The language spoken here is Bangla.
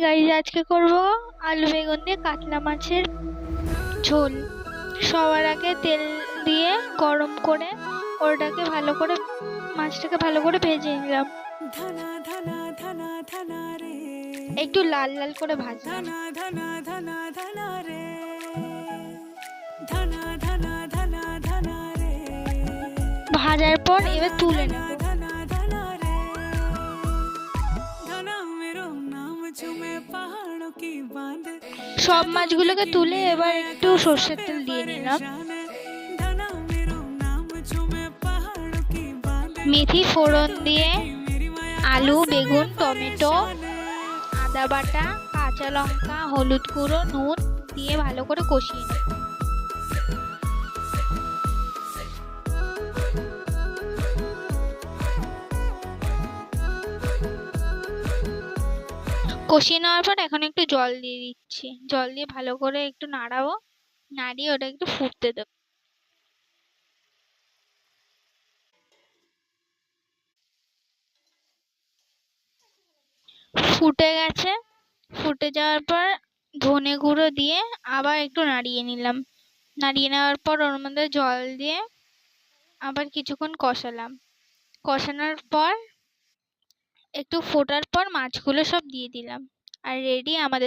গাইস, আজকে করব আলু বেগুন দিয়ে কাতলা মাছের ঝোল। সবার আগে তেল দিয়ে গরম করে মাছটাকে ভালো করে ভেজে নিলাম। একটু লাল লাল করে ভাজলাম। ভাজার পর এবার তুলে নেব। সব মাছগুলোকে তুলে এবার একটু সর্ষের তেল দিয়ে নিলাম। মেথি ফোড়ন দিয়ে আলু, বেগুন, টমেটো, আদা বাটা, কাঁচা লঙ্কা, হলুদ গুঁড়ো, নুন দিয়ে ভালো করে কষিয়ে নেব। কষিয়ে নেওয়ার পর এখন একটু জল দিয়ে দিচ্ছি। জল দিয়ে ভালো করে একটু নাড়াবো। নাড়িয়ে ওটা একটু ফুটতে দেবো। ফুটে গেছে। ফুটে যাওয়ার পর ধনে গুঁড়ো দিয়ে আবার একটু নাড়িয়ে নিলাম। নাড়িয়ে নেওয়ার পর ওর মধ্যে জল দিয়ে আবার কিছুক্ষণ কষালাম। কষানোর পর একটু ফোটার পর মাছগুলো সব দিয়ে দিলাম। আর রেডি আমাদের